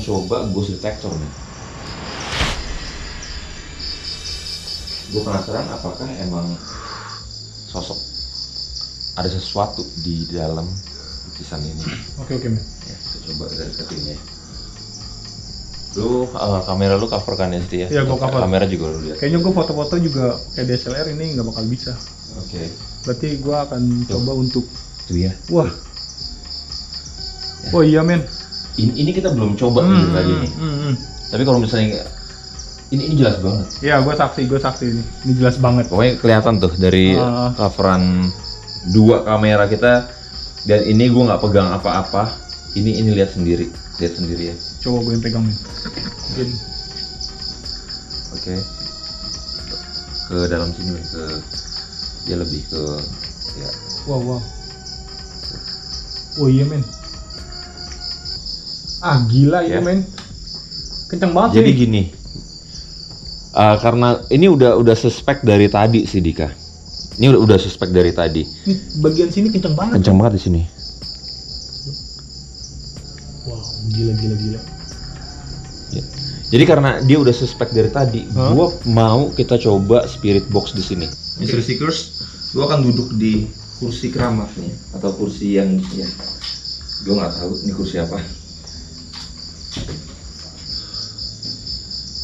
pengen coba ghost detector nih. Gue penasaran apakah emang sosok ada sesuatu di dalam lukisan ini. Oke men. Ya, kita coba dari deketin ya. Lu kamera lu cover kan ya sih ya? Iya, gua cover. Kamera juga lu lihat. Kayaknya gue foto-foto juga kayak DSLR ini nggak bakal bisa. Oke. Berarti gue akan coba untuk. Tuh ya. Wah. Ya. Oh iya men. Ini kita belum coba nih lagi nih. Tapi kalau misalnya ini jelas banget. Iya, gue saksi ini. Ini jelas banget. Pokoknya kelihatan tuh dari coveran dua kamera kita, dan ini gue nggak pegang apa-apa. Ini lihat sendiri ya. Coba gue yang pegang men. Jadi. Oke. Ke dalam sini nih, dia lebih ke ya. Wow. Oh iya men. Gila Ya. ini men. Kenceng banget. Jadi sih. gini. Karena ini udah suspek dari tadi sih Dika. Ini udah suspek dari tadi. Nih, bagian sini kenceng banget. Kenceng banget di sini. Wow, gila. Ya. Jadi karena dia udah suspek dari tadi, gua mau kita coba spirit box di sini. Mystery Seekers, gua akan duduk di kursi keramat nih, atau kursi yang ya, gua nggak tahu ini kursi apa.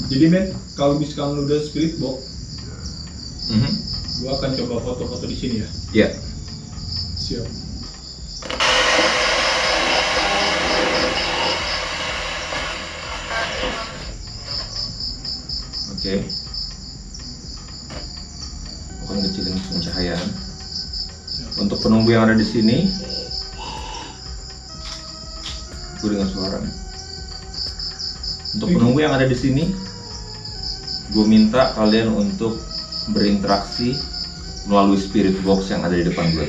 Jadi men, kalau misalkan lu udah spirit box, gua akan coba foto-foto di sini ya. Ya. Siap. Oke. Akan kecilin pencahayaan. Untuk penunggu yang ada di sini, gue dengar suara. Untuk penunggu yang ada di sini, gue minta kalian untuk berinteraksi melalui spirit box yang ada di depan gue.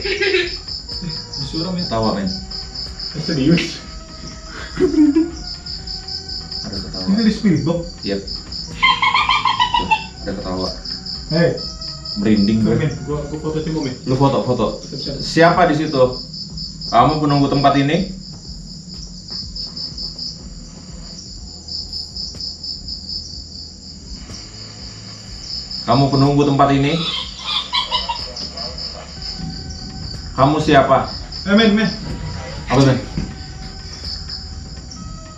Disuruh men. Ketawa men. Serius? Ada ketawa. Ini dari spirit box? Yep. Tuh, ada ketawa. Hei, Merinding gue. men, gua foto coba men. Lu foto. Siapa di situ? Kamu penunggu tempat ini? Kamu penunggu tempat ini? Kamu siapa? Men. Apa men?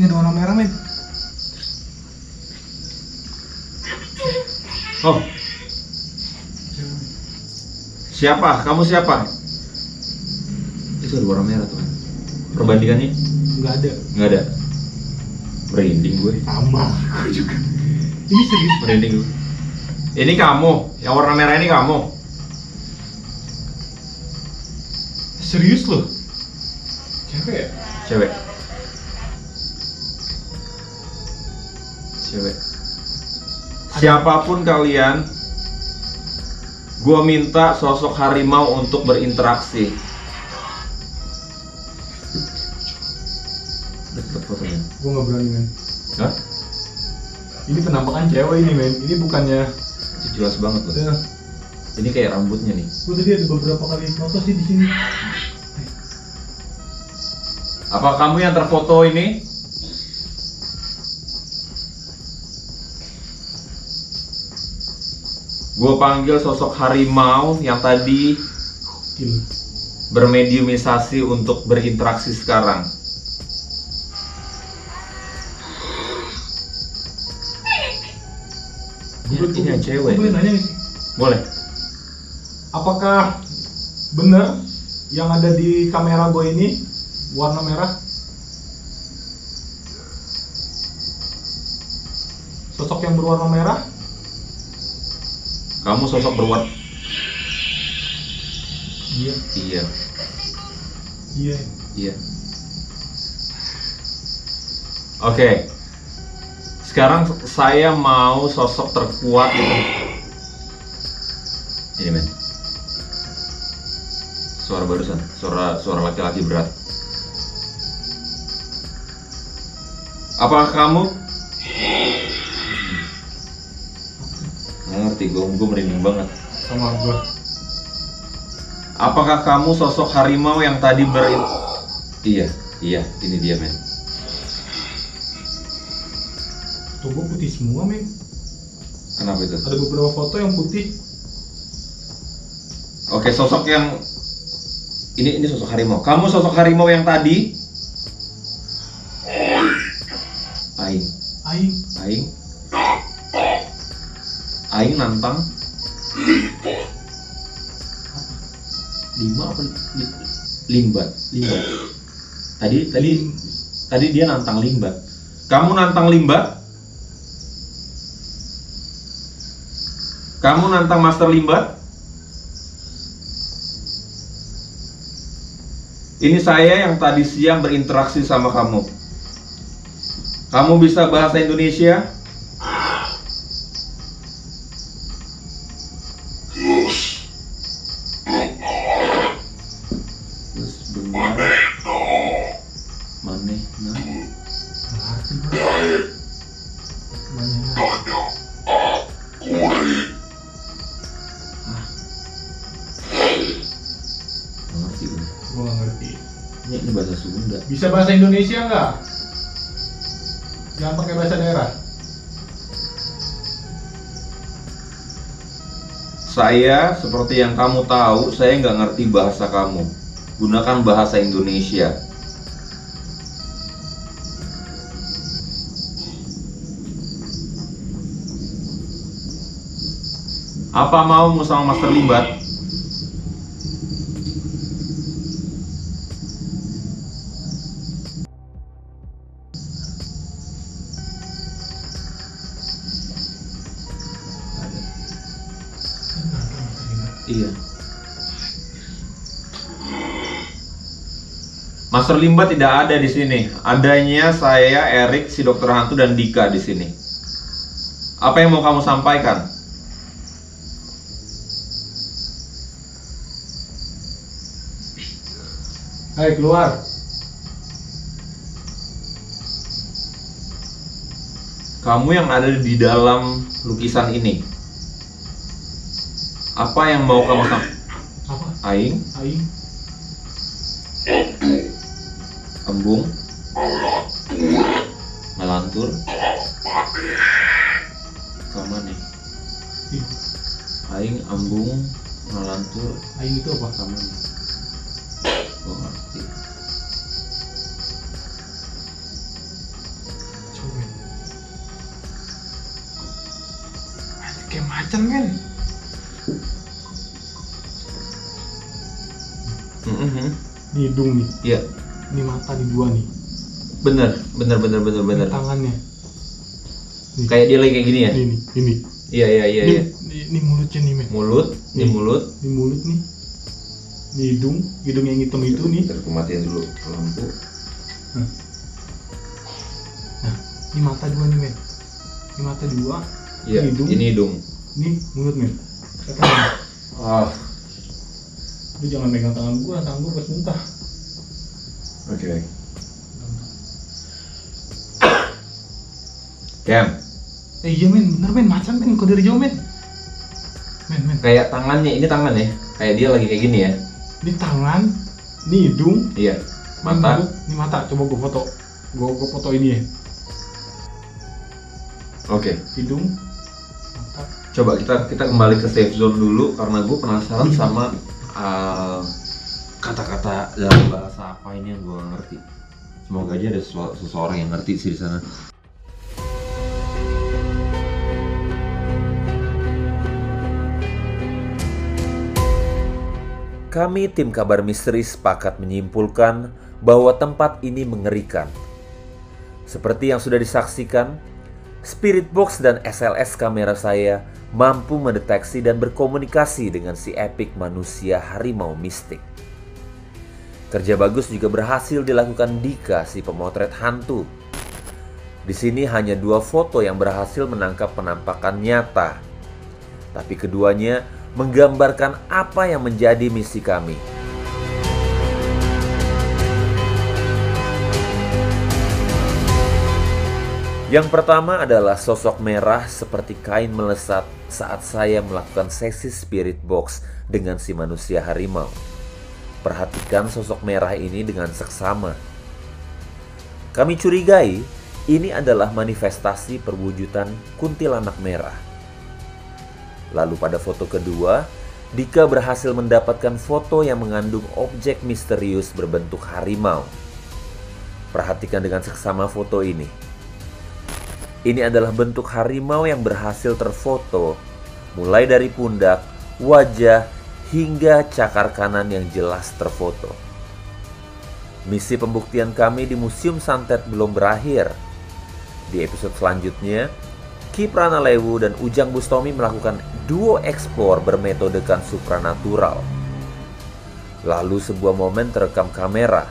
Ini ada warna merah men. Oh. Siapa? Kamu siapa? Itu ada warna merah tuh men. Perbandingannya? Nggak ada. Nggak ada. Merinding gue. Sama. Gue juga. Ini serius. Merinding gue. Ini kamu, yang warna merah ini kamu. Serius loh. Cewek ya? Cewek. Siapapun kalian, gua minta sosok harimau untuk berinteraksi. Deket fotonya. Gue nggak berani men. Hah? Ini penampakan cewek ini men. Ini bukannya. Itu jelas banget loh. Ya. Ini kayak rambutnya nih. Gue tadi ada beberapa kali foto sih di sini. Apa kamu yang terfoto ini? Gue panggil sosok harimau yang tadi Gila. bermediumisasi untuk berinteraksi sekarang. Ini yang cewek. Gue boleh nanya nih sih. Boleh. Apakah benar yang ada di kamera gue ini warna merah? Sosok yang berwarna merah? Kamu sosok berwarna. Iya. Iya. Iya. Iya. Oke. Sekarang saya mau sosok terkuat itu. Ini men. Suara barusan, suara laki-laki berat. Apakah kamu? Nggak ngerti, gue merinding banget. Sama gue. Apakah kamu sosok harimau yang tadi Iya, ini dia men. putih semua, men. Kenapa itu? Ada beberapa foto yang putih. Oke, sosok yang ini sosok harimau. Kamu sosok harimau yang tadi? Aing. Aing. Aing. Aing nantang. Lima apa? Limbat. Limbat. Tadi dia nantang limbat. Kamu nantang limbat? Kamu nantang Master Limbat? Ini saya yang tadi siang berinteraksi sama kamu. Kamu bisa bahasa Indonesia? Terus benar maneh nah. Ngerti gue. Gua nggak ngerti. Ini bahasa Sunda. Bisa bahasa Indonesia nggak? Jangan pakai bahasa daerah. Saya, seperti yang kamu tahu, saya nggak ngerti bahasa kamu. Gunakan bahasa Indonesia. Apa maumu sama Master Limbat? Iya. Master Limbat tidak ada di sini. Adanya saya, Erik, si dokter hantu dan Dika di sini. Apa yang mau kamu sampaikan? Hai, keluar. Kamu yang ada di dalam lukisan ini. Apa yang mau kamu sampaikan? Apa? Aing, Aing. embung, ngelantur, kamane. Ih, Aing, embung, ngelantur, Aing itu apa? kamane. Oh, ngerti. Coba. Kayak macan, men. Ini hidung nih. Iya, Ini mata di dua nih. bener. Ini tangannya. Nih. Kayak dia lagi kayak gini ya? Ini. Iya. Ini mulutnya nih, men. Mulut, ini Nih. mulut. Ini mulut nih. Ini hidung yang hitam itu nih. Bentar, aku matiin dulu lampu. Nah, ini mata dua nih, men. Ini mata dua. Iya, ini hidung. Ini mulut, men. Kata, Ah, lu jangan megang tangan gua bekas muntah. oke. Kem, Iya, men, bener, men, macan, men, kok dari jauh, men. Men. kayak tangannya, ini tangan ya? Kayak dia lagi kayak gini ya? Ini tangan, ini hidung, Iya. ini Mata. mulut, ini mata. Coba gua foto. Gua foto ini ya. Oke. Hidung, mata. Coba kita kembali ke safe zone dulu karena gue penasaran sama kata-kata dalam bahasa apa ini yang gue gak ngerti. Semoga aja ada seseorang yang ngerti sih di sana. Kami tim Kabar Misteri sepakat menyimpulkan bahwa tempat ini mengerikan. Seperti yang sudah disaksikan, Spirit Box dan SLS kamera saya mampu mendeteksi dan berkomunikasi dengan si epik manusia harimau mistik. Kerja bagus juga berhasil dilakukan Dika, si pemotret hantu. Di sini hanya 2 foto yang berhasil menangkap penampakan nyata, tapi keduanya menggambarkan apa yang menjadi misi kami. Yang pertama adalah sosok merah seperti kain melesat saat saya melakukan sesi spirit box dengan si manusia harimau. Perhatikan sosok merah ini dengan seksama. Kami curigai ini adalah manifestasi perwujudan kuntilanak merah. Lalu pada foto kedua, Dika berhasil mendapatkan foto yang mengandung objek misterius berbentuk harimau. Perhatikan dengan seksama foto ini. Ini adalah bentuk harimau yang berhasil terfoto, mulai dari pundak, wajah, hingga cakar kanan yang jelas terfoto. Misi pembuktian kami di Museum Santet belum berakhir. Di episode selanjutnya, Ki Pranalewu dan Ujang Bustomi melakukan duo explore bermetodekan supranatural. Lalu sebuah momen terekam kamera.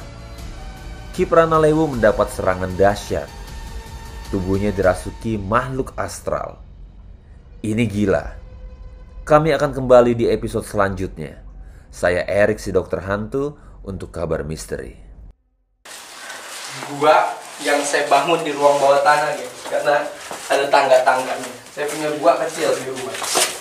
Ki Pranalewu mendapat serangan dahsyat. Tubuhnya dirasuki makhluk astral. Ini gila. Kami akan kembali di episode selanjutnya. Saya Erik si Dokter Hantu untuk Kabar Misteri. Gua yang saya bangun di ruang bawah tanah gitu, karena ada tangga-tangganya. Saya punya gua kecil di rumah.